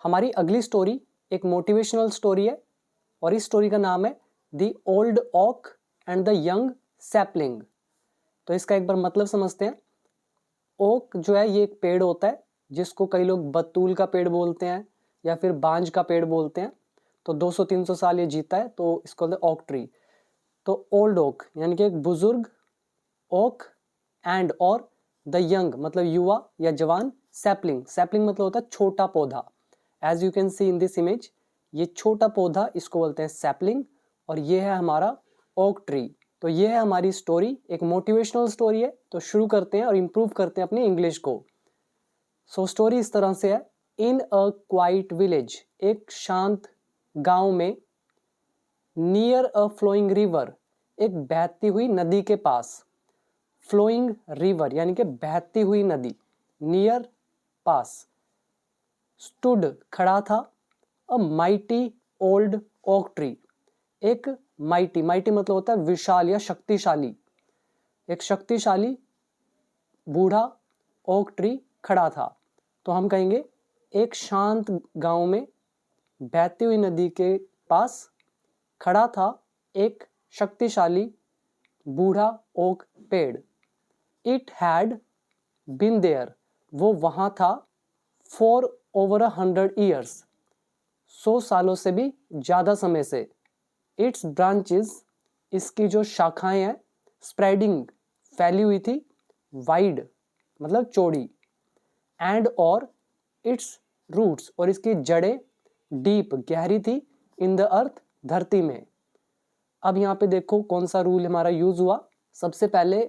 हमारी अगली स्टोरी एक मोटिवेशनल स्टोरी है और इस स्टोरी का नाम है the old oak and the young sapling. तो इसका एक बार मतलब समझते हैं। ओक जो है ये एक पेड़ होता है जिसको कई लोग बतूल का पेड़ बोलते हैं या फिर बांज का पेड़ बोलते हैं। तो 200-300 साल ये जीता है तो इसको बोलते हैं ओक ट्री। तो ओल्ड ओक यानी कि एक बुजुर्ग ओक एंड और द यंग मतलब युवा या जवान सैपलिंग। सैपलिंग मतलब होता है छोटा पौधा। As you can see in this image ये छोटा पौधा इसको बोलते हैं सैपलिंग और ये है हमारा ओक ट्री। तो ये है हमारी स्टोरी, एक मोटिवेशनल स्टोरी है। तो शुरू करते हैं और इम्प्रूव करते हैं अपनी इंग्लिश को। सो स्टोरी इस तरह से है। इन अ क्वाइट विलेज, एक शांत गांव में, नियर अ फ्लोइंग रिवर, एक बहती हुई नदी के पास। फ्लोइंग रिवर यानी कि बहती हुई नदी, नियर पास। स्टूड खड़ा था, अ माइटी ओल्ड ओक ट्री, एक माइटी, माइटी मतलब होता है विशाल या शक्तिशाली, एक शक्तिशाली बूढ़ा ओक ट्री खड़ा था। तो हम कहेंगे एक शांत गांव में बहती हुई नदी के पास खड़ा था एक शक्तिशाली बूढ़ा ओक पेड़। इट हैड बिन देयर, वो वहां था, फॉर ओवर 100 ईयर्स, 100 सालों से भी ज्यादा समय से। इट्स ब्रांचेस, इसकी जो शाखाएं हैं, स्प्रेडिंग फैली हुई थी, वाइड मतलब चौड़ी, एंड और इट्स रूट्स, और इसकी जड़ें डीप गहरी थी, इन द अर्थ धरती में। अब यहाँ पे देखो कौन सा रूल हमारा यूज हुआ। सबसे पहले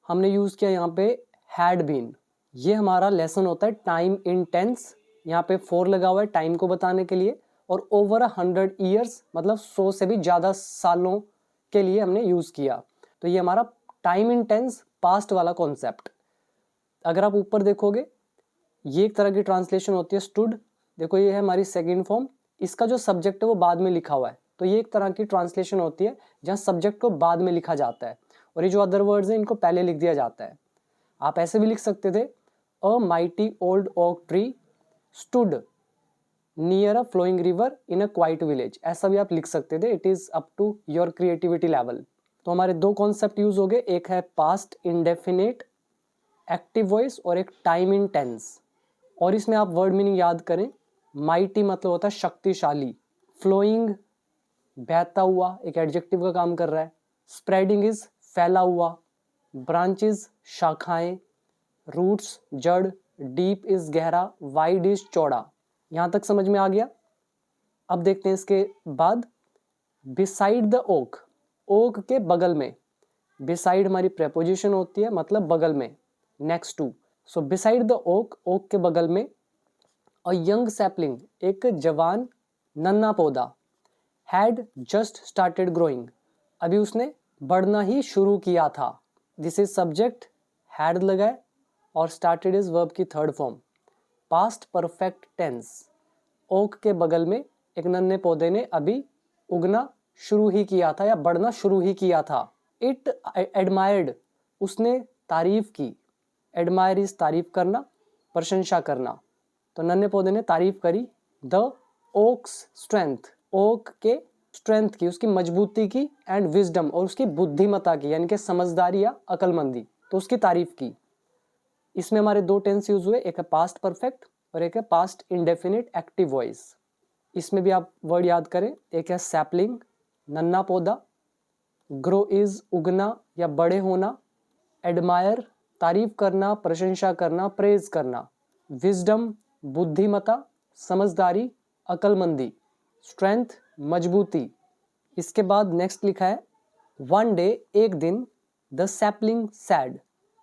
हमने यूज किया यहाँ पे हैड बीन। ये हमारा लेसन होता है टाइम इन टेंस। यहाँ पे 4 लगा हुआ है टाइम को बताने के लिए, और ओवर 100 ईयर्स मतलब 100 से भी ज्यादा सालों के लिए हमने यूज किया। तो ये हमारा टाइम इन टेंस पास्ट वाला कॉन्सेप्ट। अगर आप ऊपर देखोगे ये एक तरह की ट्रांसलेशन होती है स्टूड। देखो ये है हमारी सेकंड फॉर्म। इसका जो सब्जेक्ट है वो बाद में लिखा हुआ है। तो ये एक तरह की ट्रांसलेशन होती है जहाँ सब्जेक्ट को बाद में लिखा जाता है और ये जो अदर वर्ड्स हैं इनको पहले लिख दिया जाता है। आप ऐसे भी लिख सकते थे, a mighty old oak tree stood near a flowing river in a quiet village, ऐसा भी आप लिख सकते थे। It is up to your creativity level. तो हमारे 2 कॉन्सेप्ट यूज हो गए, एक है पास्ट इंडेफिनिट एक्टिव वॉइस और एक टाइम इन टेंस। और इसमें आप वर्ड मीनिंग याद करें, माइटी मतलब होता है शक्तिशाली, फ्लोइंग बहता हुआ एक एडजेक्टिव का काम कर रहा है, स्प्रेडिंग इज फैला हुआ, ब्रांचेस शाखाएं, रूट्स जड़, डीप इज गहरा, वाइड इज चौड़ा। यहां तक समझ में आ गया। अब देखते हैं इसके बाद बिसाइड द ओक, ओक के बगल में। बिसाइड हमारी प्रेपोजिशन होती है मतलब बगल में, next to. So beside the oak, oak के बगल में, अ यंग सैपलिंग, एक जवान नन्हा पौधा, हैड जस्ट स्टार्टेड ग्रोइंग, अभी उसने बढ़ना ही शुरू किया था। दिस इज सब्जेक्ट, हैड लगा है और स्टार्टेड इज वर्ब की third form, past perfect tense. Oak के बगल में एक नन्हे पौधे ने अभी उगना शुरू ही किया था या बढ़ना शुरू ही किया था। इट एडमायर्ड, उसने तारीफ की, एडमायर इज तारीफ करना, प्रशंसा करना। तो नन्हे पौधे ने तारीफ करी द ओक्स स्ट्रेंथ, ओक के स्ट्रेंथ की, उसकी मजबूती की, एंड विजडम और उसकी बुद्धिमत्ता की यानी कि समझदारी या अकलमंदी, तो उसकी तारीफ की। इसमें हमारे 2 टेंस यूज हुए, एक है पास्ट परफेक्ट और एक है पास्ट इंडेफिनिट एक्टिव वॉइस। इसमें भी आप वर्ड याद करें, एक है सैपलिंग नन्हा पौधा, ग्रो इज उगना या बड़े होना, एडमायर तारीफ करना, प्रशंसा करना, प्रेज करना, विजडम बुद्धिमता, समझदारी, अकलमंदी, स्ट्रेंथ मजबूती। इसके बाद नेक्स्ट लिखा है वन डे, एक दिन, द सैपलिंग सैड,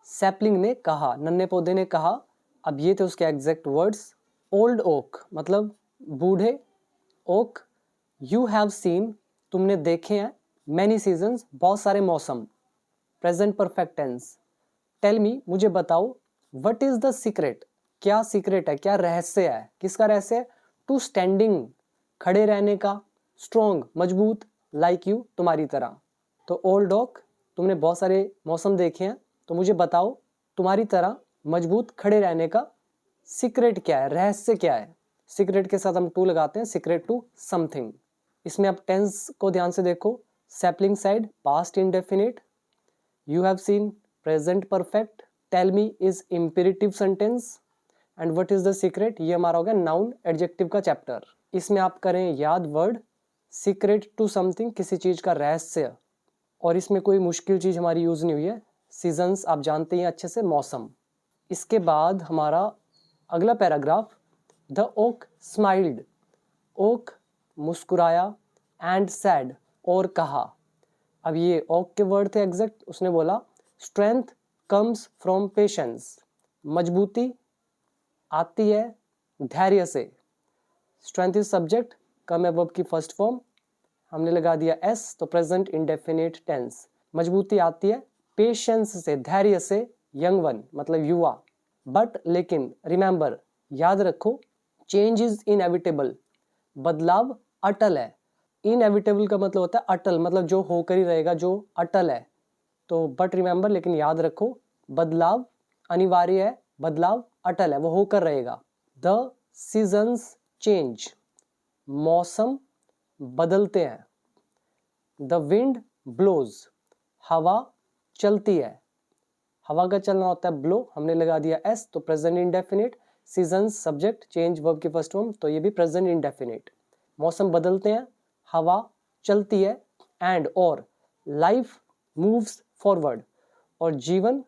सैपलिंग ने कहा, नन्हे पौधे ने कहा। अब ये थे उसके एग्जैक्ट वर्ड्स, ओल्ड ओक मतलब बूढ़े ओक, यू हैव सीन, तुमने देखे हैं, मैनी सीजन्स बहुत सारे मौसम, present perfect tense. Tell me, मुझे बताओ, व्हाट इज द सीक्रेट, क्या सीक्रेट है, क्या रहस्य है, किसका रहस्य है, टू स्टैंडिंग खड़े रहने का, स्ट्रॉन्ग मजबूत, लाइक यू तुम्हारी तरह। तो ओल्ड ओक, तुमने बहुत सारे मौसम देखे हैं, तो मुझे बताओ तुम्हारी तरह मजबूत खड़े रहने का सीक्रेट क्या है, रहस्य क्या है। सीक्रेट के साथ हम टू लगाते हैं, सीक्रेट टू समथिंग। इसमें आप टेंस को ध्यान से देखो, sapling side past indefinite, you have seen present perfect, tell me is imperative sentence, and what is the secret, ये हमारा हो गया नाउन एडजेक्टिव का चैप्टर। इसमें आप करें याद वर्ड सीक्रेट टू समथिंग, किसी चीज का रहस्य, और इसमें कोई मुश्किल चीज हमारी यूज नहीं हुई है। सीजन्स आप जानते हैं अच्छे से, मौसम। इसके बाद हमारा अगला paragraph, the oak smiled, oak मुस्कुराया, एंड सैड और कहा। अब ये ओक के वर्ड थे एग्जैक्ट, उसने बोला स्ट्रेंथ कम्स फ्रॉम पेशेंस, मजबूती आती है धैर्य से। स्ट्रेंथ इज सब्जेक्ट, कम है वर्ब की फर्स्ट फॉर्म, हमने लगा दिया एस, तो प्रेजेंट इंडेफिनिट टेंस। मजबूती आती है पेशेंस से, धैर्य से, यंग वन मतलब युवा। बट लेकिन रिमेंबर, याद रखो, चेंज इज इनएविटेबल, बदलाव अटल है। इनएविटेबल का मतलब होता है अटल, मतलब जो होकर ही रहेगा, जो अटल है। तो बट रिमेंबर, लेकिन याद रखो, बदलाव अनिवार्य है, बदलाव अटल है, वो होकर रहेगा। द सीजन्स चेंज, मौसम बदलते हैं। द विंड ब्लोज, हवा चलती है। हवा का चलना होता है ब्लो, हमने लगा दिया एस, तो present indefinite. Seasons subject, change verb की फर्स्ट फॉर्म, तो ये भी प्रेजेंट इंडेफिनिट। मौसम बदलते हैं, हवा चलती है, एंड और लाइफ मूव्स फॉरवर्ड, और जीवन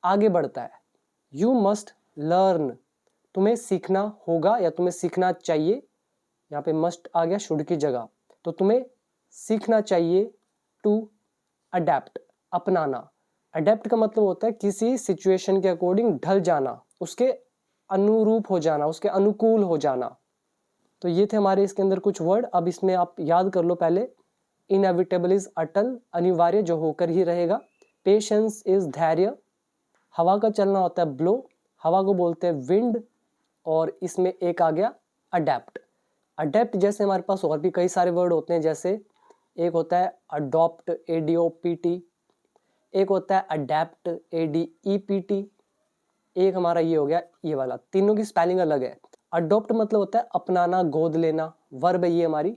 आगे बढ़ता है। यू मस्ट लर्न, तुम्हें सीखना होगा या तुम्हें सीखना चाहिए, यहाँ पे मस्ट आ गया शुड की जगह, तो तुम्हें सीखना चाहिए टू अडेप्ट, अपनाना। अडेप्ट का मतलब होता है किसी सिचुएशन के अकॉर्डिंग ढल जाना, उसके अनुरूप हो जाना, उसके अनुकूल हो जाना। तो ये थे हमारे इसके अंदर कुछ वर्ड। अब इसमें आप याद कर लो पहले, इनएविटेबल इज अटल, अनिवार्य, जो होकर ही रहेगा। पेशेंस इज धैर्य। हवा का चलना होता है ब्लो, हवा को बोलते हैं विंड। और इसमें एक आ गया अडेप्ट। अडेप्ट जैसे हमारे पास और भी कई सारे वर्ड होते हैं, जैसे एक होता है अडॉप्ट, ADOPT, एक होता है अडेप्ट, ADEPT, एक हमारा ये हो गया ये वाला। तीनों की स्पेलिंग अलग है। अडॉप्ट मतलब होता है अपनाना, गोद लेना, वर्ब है ये हमारी।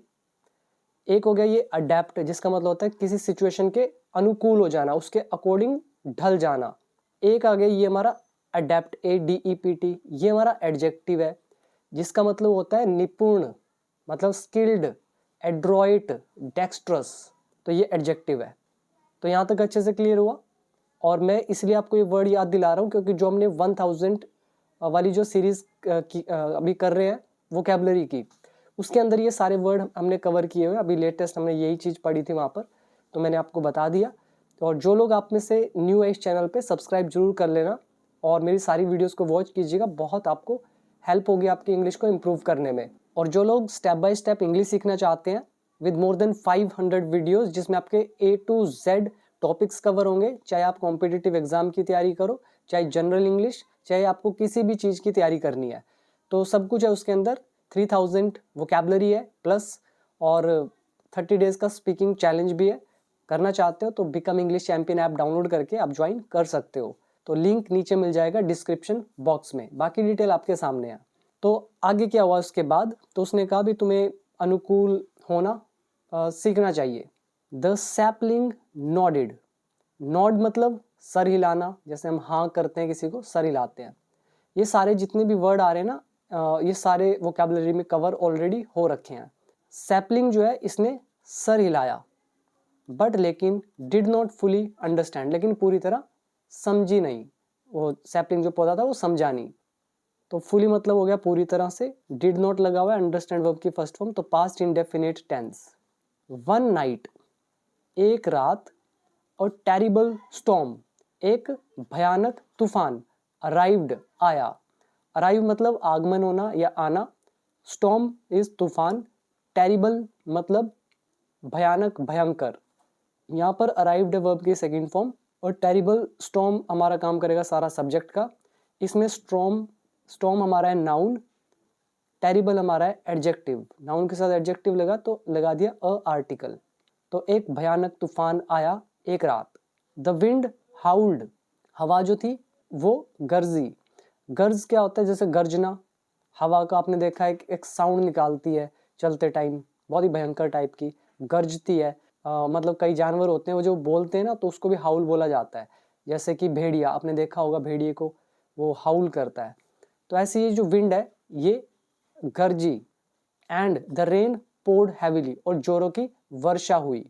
एक हो गया ये अडेप्ट, जिसका मतलब होता है किसी सिचुएशन के अनुकूल हो जाना, उसके अकॉर्डिंग ढल जाना। एक आ गया ये हमारा अडेप्ट, ADEPT, ये हमारा एडजेक्टिव है, जिसका मतलब होता है निपुण, मतलब स्किल्ड, एड्रॉइट, डेक्स्ट्रस, तो ये एडजेक्टिव है। तो यहाँ तक अच्छे से क्लियर हुआ। और मैं इसलिए आपको ये वर्ड याद दिला रहा हूँ क्योंकि जो हमने 1000 वाली जो सीरीज अभी कर रहे हैं वोकैबुलरी की, उसके अंदर ये सारे वर्ड हमने कवर किए हुए। अभी लेटेस्ट हमने यही चीज़ पढ़ी थी वहाँ पर, तो मैंने आपको बता दिया। और जो लोग आप में से न्यू है इस चैनल पे, सब्सक्राइब जरूर कर लेना और मेरी सारी वीडियोस को वॉच कीजिएगा, बहुत आपको हेल्प होगी आपकी इंग्लिश को इम्प्रूव करने में। और जो लोग स्टेप बाय स्टेप इंग्लिश सीखना चाहते हैं विद मोर देन 500 वीडियोस, जिसमें आपके A to Z topics cover होंगे, चाहे आप कॉम्पिटिटिव एग्जाम की तैयारी करो, चाहे जनरल इंग्लिश, चाहे आपको किसी भी चीज़ की तैयारी करनी है, तो सब कुछ है उसके अंदर। 3000 वोकैबुलरी है प्लस, और 30 डेज का स्पीकिंग चैलेंज भी है। करना चाहते हो तो become English champion app download करके आप ज्वाइन कर सकते हो। तो लिंक नीचे मिल जाएगा डिस्क्रिप्शन बॉक्स में, बाकी डिटेल आपके सामने है। तो आगे क्या हुआ उसके बाद, तो उसने कहा भी तुम्हें अनुकूल होना सीखना चाहिए। द सैपलिंग नॉडेड, नॉड मतलब सर हिलाना, जैसे हम हाँ करते हैं किसी को, सर हिलाते हैं। ये सारे जितने भी वर्ड आ रहे हैं ना, ये सारे वोकैबुलरी में कवर ऑलरेडी हो रखे हैं। सैपलिंग जो है इसने सर हिलाया, बट लेकिन डिड नॉट फुली अंडरस्टैंड, लेकिन पूरी तरह समझी नहीं। वो सैपलिंग जो पौधा था वो समझा नहीं। तो फुली मतलब हो गया पूरी तरह से, डिड नॉट लगा हुआ है, अंडरस्टैंड वर्ब की फर्स्ट फॉर्म, तो past indefinite tense. One night, एक रात, और टेरिबल स्टॉर्म, एक भयानक तूफान, अराइव्ड आया। अराइव मतलब आगमन होना या आना, स्टॉर्म इज तूफान, टेरिबल मतलब भयानक, भयंकर। यहाँ पर अराइव्ड वर्ब की सेकंड फॉर्म, और टेरिबल स्टॉर्म हमारा काम करेगा सारा सब्जेक्ट का। इसमें स्टॉर्म हमारा है नाउन, टेरिबल हमारा है एडजेक्टिव। नाउन के साथ एडजेक्टिव लगा तो लगा दिया अ आर्टिकल। तो एक भयानक तूफान आया एक रात। द विंड हाउल्ड, हवा जो थी वो गर्जी। गर्ज क्या होता है, जैसे गर्जना, हवा का आपने देखा है एक साउंड निकालती है चलते टाइम, बहुत ही भयंकर टाइप की, गरजती है। मतलब कई जानवर होते हैं वो जो बोलते हैं ना तो उसको भी हाउल बोला जाता है, जैसे कि भेड़िया, आपने देखा होगा भेड़िए को, वो हाउल करता है। तो ऐसी ये जो विंड है ये गरजी। And the rain poured heavily, और जोरों की वर्षा हुई।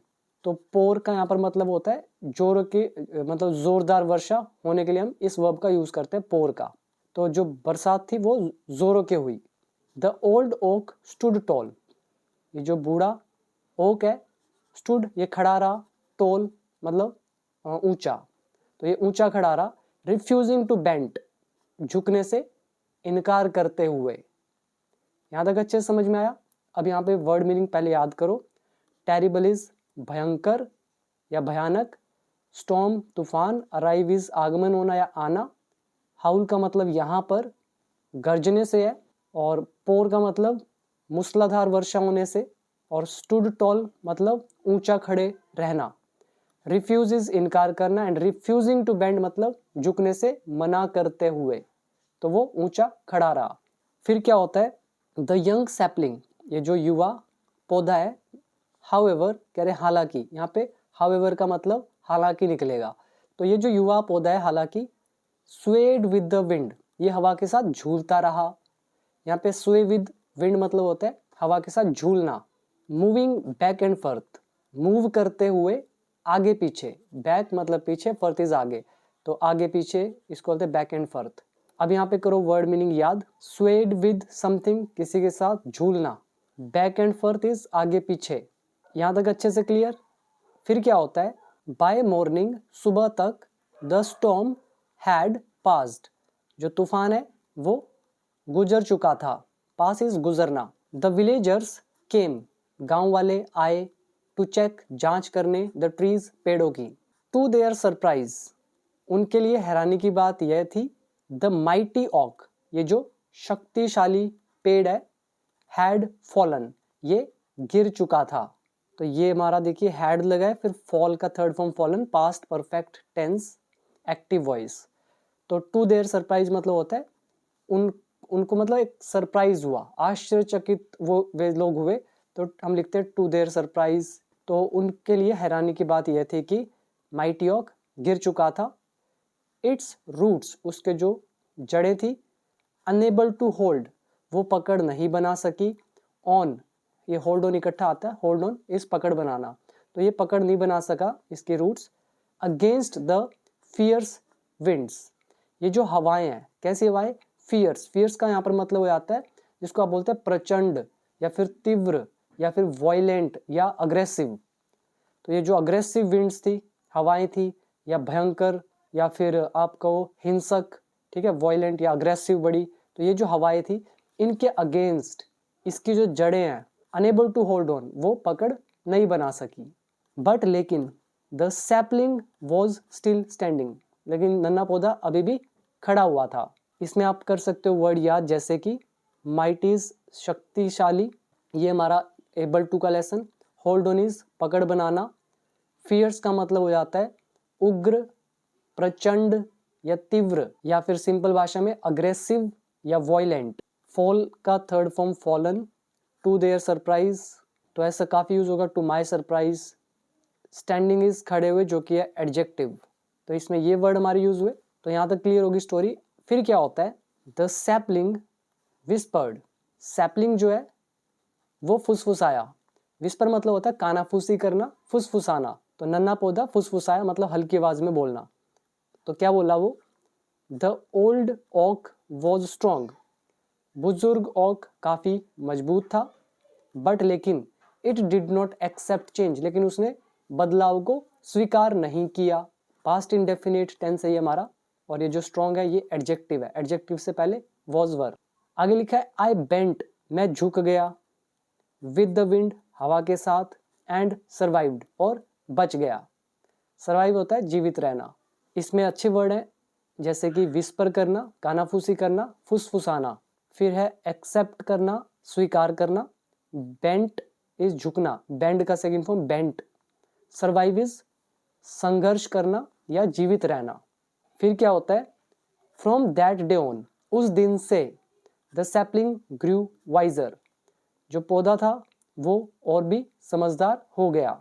तो पोर का यहाँ पर मतलब होता है जोरों की, मतलब जोरदार वर्षा होने के लिए हम इस वर्ब का यूज करते हैं पोर का। तो जो बरसात थी वो जोरों के हुई। The old oak stood tall, ये जो बूढ़ा ओक है, स्टूड ये खड़ा रहा, टोल मतलब ऊंचा, तो ये ऊंचा खड़ा रहा। रिफ्यूजिंग टू बेंट, झुकने से इनकार करते हुए। यहां तक अच्छे से समझ में आया। अब यहाँ पे वर्ड मीनिंग पहले याद करो। टेरिबल इज भयंकर या भयानक, स्टॉर्म तूफान, अराइव इज आगमन होना या आना, हाउल का मतलब यहाँ पर गर्जने से है, और पोर का मतलब मूसलाधार वर्षा होने से, और स्टूड टॉल मतलब ऊंचा खड़े रहना। रिफ्यूज इज इनकार करना, एंड रिफ्यूजिंग टू बेंड मतलब झुकने से मना करते हुए, तो वो ऊंचा खड़ा रहा। फिर क्या होता है, द यंग सैपलिंग, ये जो युवा पौधा है, हाउएवर कह रहे हालांकि, यहाँ पे हाउएवर का मतलब हालांकि निकलेगा। तो ये जो युवा पौधा है हालांकि, स्वेड विद द विंड, ये हवा के साथ झूलता रहा। यहाँ पे स्वे विद विंड मतलब होता है हवा के साथ झूलना। Moving back and forth, move करते हुए आगे पीछे, बैक मतलब पीछे, फर्थ इज आगे, तो आगे पीछे इसको बोलते हैं बैक एंड फर्थ। अब यहाँ पे करो वर्ड मीनिंग याद। स्वेड विद समथिंग, किसी के साथ झूलना। बैक एंड फर्थ इज आगे पीछे। यहाँ तक अच्छे से क्लियर। फिर क्या होता है, बाय मॉर्निंग सुबह तक, द स्टॉर्म हैड पास्ड, जो तूफान है वो गुजर चुका था। पास इज गुजरना। द विलेजर्स केम, गांव वाले आए, टू चेक जांच करने, द ट्रीज पेड़ों की। टू देयर सरप्राइज, उनके लिए हैरानी की बात यह थी, द माइटी ऑक, ये जो शक्तिशाली पेड़ है, हैड फॉलन, ये गिर चुका था। तो ये हमारा देखिए हैड लगा है, फिर फॉल का third form fallen, past perfect tense active voice. तो टू देयर सरप्राइज मतलब होता है उनको मतलब एक सरप्राइज हुआ, आश्चर्यचकित वो वे लोग हुए, तो हम लिखते हैं टू देयर सरप्राइज। तो उनके लिए हैरानी की बात यह थी कि माइटी ऑक गिर चुका था। इट्स रूट्स, उसके जो जड़ें थी, अनेबल टू होल्ड, वो पकड़ नहीं बना सकी। ऑन, ये होल्ड ऑन इकट्ठा आता है, होल्ड ऑन इस पकड़ बनाना, तो ये पकड़ नहीं बना सका इसके roots. Against the fierce winds, ये जो हवाएं हैं, कैसी हवाएं, फियर्स, फियर्स का यहाँ पर मतलब हो जाता है जिसको आप बोलते हैं प्रचंड, या फिर तीव्र, या फिर वॉयलेंट, या अग्रेसिव। तो ये जो अग्रेसिव विंड्स थी, हवाएं थी, या भयंकर, या फिर आप कहो हिंसक, ठीक है, वॉयलेंट या अग्रेसिव बड़ी, तो ये जो हवाएं थी इनके अगेंस्ट इसकी जो जड़ें हैं, अनेबल टू होल्ड ऑन, वो पकड़ नहीं बना सकी। बट लेकिन the sapling was still standing, लेकिन नन्हा पौधा अभी भी खड़ा हुआ था। इसमें आप कर सकते हो वर्ड याद, जैसे कि माइटीज शक्तिशाली, ये हमारा एबल टू का लेसन। होल्ड ऑन इज पकड़ बनाना। फियर्स का मतलब हो जाता है उग्र, प्रचंड या तीव्र, या फिर सिंपल भाषा में अग्रेसिव या वॉयलेंट। फॉल का third form fallen. To their surprise, तो ऐसा काफी यूज होगा, to my surprise. Standing is खड़े हुए, जो कि है एडजेक्टिव। तो इसमें ये वर्ड हमारे यूज हुए। तो यहाँ तक क्लियर होगी स्टोरी। फिर क्या होता है, द सैपलिंग विस्पर्ड, सैपलिंग जो है वो फुसफुसाया। विस्पर मतलब होता है कानाफूसी करना, फुसफुसाना। तो नन्हा पौधा फुसफुसाया मतलब हल्की आवाज में बोलना। तो क्या बोला वो, the old oak was strong, बुजुर्ग ओक काफी मजबूत था। बट लेकिन it did not accept change, लेकिन उसने बदलाव को स्वीकार नहीं किया। पास्ट इंडेफिनिट टेंस है ये हमारा, और ये जो स्ट्रॉन्ग है ये एडजेक्टिव है, एडजेक्टिव से पहले वॉज वर। आगे लिखा है आई बेंट, मैं झुक गया, विद द विंड, हवा के साथ, एंड सर्वाइव्ड, और बच गया। सर्वाइव होता है जीवित रहना। इसमें अच्छे वर्ड हैं जैसे कि विस्पर करना, कानाफूसी करना, फुसफुसाना। फिर है एक्सेप्ट करना, स्वीकार करना। बेंट इज झुकना, बेंड का second form bent. Survive is संघर्ष करना या जीवित रहना। फिर क्या होता है, फ्रॉम दैट डे ऑन, उस दिन से, द सैपलिंग ग्रू वाइजर, जो पौधा था वो और भी समझदार हो गया।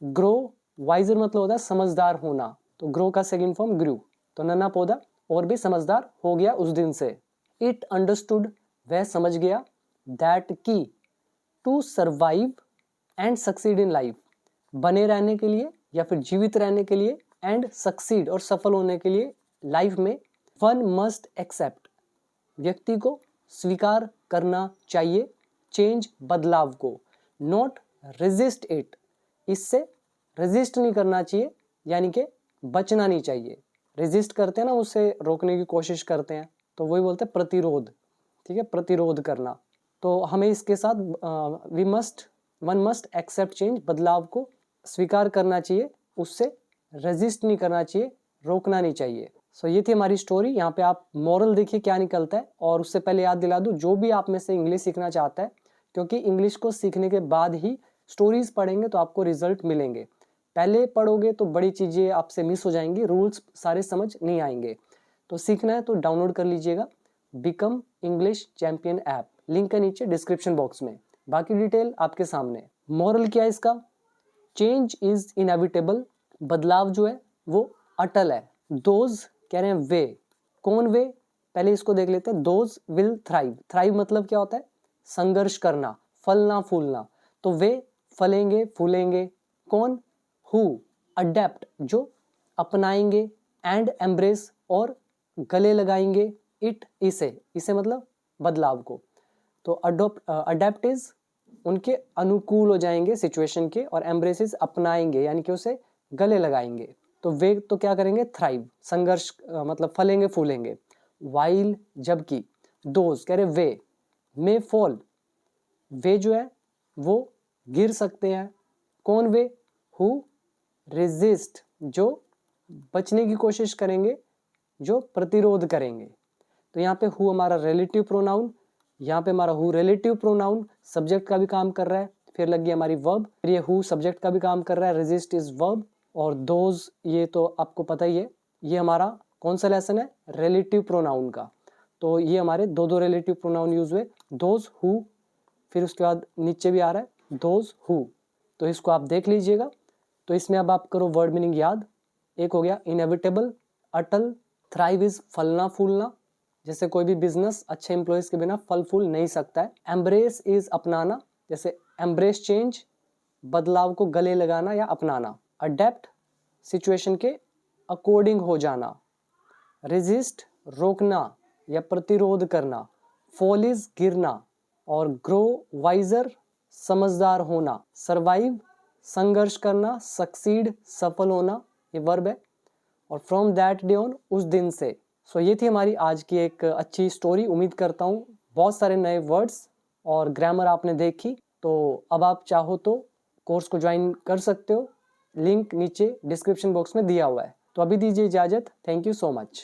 ग्रो वाइजर मतलब होता है समझदार होना, तो ग्रो का सेकंड फॉर्म ग्रू, तो नन्हा पौधा और भी समझदार हो गया उस दिन से। इट अंडरस्टूड, वह समझ गया, दैट की, to survive and succeed in life, बने रहने के लिए या फिर जीवित रहने के लिए, एंड सक्सीड और सफल होने के लिए लाइफ में, वन मस्ट एक्सेप्ट, व्यक्ति को स्वीकार करना चाहिए, चेंज बदलाव को, नॉट रेजिस्ट इट, इससे रेजिस्ट नहीं करना चाहिए, यानी कि बचना नहीं चाहिए। रेजिस्ट करते हैं ना, उससे रोकने की कोशिश करते हैं, तो वही बोलते हैं प्रतिरोध, ठीक है, प्रतिरोध करना। तो हमें इसके साथ वन मस्ट एक्सेप्ट चेंज, बदलाव को स्वीकार करना चाहिए, उससे रेजिस्ट नहीं करना चाहिए, रोकना नहीं चाहिए। सो ये थी हमारी स्टोरी। यहाँ पे आप मॉरल देखिए क्या निकलता है। और उससे पहले याद दिला दूँ, जो भी आप में से इंग्लिश सीखना चाहता है, क्योंकि इंग्लिश को सीखने के बाद ही स्टोरीज पढ़ेंगे तो आपको रिजल्ट मिलेंगे। पहले पढ़ोगे तो बड़ी चीज़ें आपसे मिस हो जाएंगी, रूल्स सारे समझ नहीं आएंगे। तो सीखना है तो डाउनलोड कर लीजिएगा become English champion app, link है नीचे डिस्क्रिप्शन बॉक्स में, बाकी डिटेल आपके सामने। मॉरल क्या है इसका? चेंज इज इनएविटेबल, बदलाव जो है वो अटल है। दोज कह रहे हैं वे, कौन वे? पहले इसको देख लेते हैं। दोज विल थ्राइव, थ्राइव मतलब क्या होता है? संघर्ष करना, फलना फूलना, तो वे फलेंगे फूलेंगे। कौन? हु अडेप्ट, जो अपनाएंगे, एंड एम्ब्रेस और गले लगाएंगे, इट इसे मतलब बदलाव को। तो अडेप्ट इज उनके अनुकूल हो जाएंगे सिचुएशन के, और एम्ब्रेसेस अपनाएंगे यानी कि उसे गले लगाएंगे। तो वे तो क्या करेंगे? थ्राइव, संघर्ष मतलब फलेंगे फूलेंगे। वाइल जबकि, दोज कह रहे वे, मे फॉल, वे जो है वो गिर सकते हैं। कौन वे? हु रेजिस्ट, जो बचने की कोशिश करेंगे, जो प्रतिरोध करेंगे। तो यहाँ पे हु हमारा रिलेटिव प्रोनाउन, यहाँ पे हमारा हु रिलेटिव प्रोनाउन सब्जेक्ट का भी काम कर रहा है, फिर लग गई हमारी वर्ब, फिर ये हु सब्जेक्ट का भी काम कर रहा है, रेजिस्ट इज वर्ब, और दोज ये तो आपको पता ही है। ये हमारा कौन सा लेसन है? रिलेटिव प्रोनाउन का। तो ये हमारे दो रिलेटिव प्रोनाउन यूज हुए, दोज हु, फिर उसके बाद नीचे भी आ रहा है दोज हु। तो इसको आप देख लीजिएगा। तो इसमें अब आप करो वर्ड मीनिंग याद। एक हो गया इनएविटेबल, अटल, थ्राइव इज फलना फूलना, जैसे कोई भी बिजनेस अच्छे एम्प्लॉयज के बिना फल फूल नहीं सकता है। एम्ब्रेस इज अपनाना, जैसे एम्ब्रेस चेंज, बदलाव को गले लगाना या अपनाना। अडेप्ट सिचुएशन के अकॉर्डिंग हो जाना। रेजिस्ट रोकना या प्रतिरोध करना। फॉल इज गिरना, और ग्रो वाइजर समझदार होना। सर्वाइव संघर्ष करना, सक्सीड सफल होना, ये वर्ब है। और फ्रॉम दैट डे ऑन, उस दिन से। सो ये थी हमारी आज की एक अच्छी स्टोरी। उम्मीद करता हूँ बहुत सारे नए वर्ड्स और ग्रामर आपने देखी। तो अब आप चाहो तो कोर्स को ज्वाइन कर सकते हो, लिंक नीचे डिस्क्रिप्शन बॉक्स में दिया हुआ है। तो अभी दीजिए इजाज़त। Thank you so much.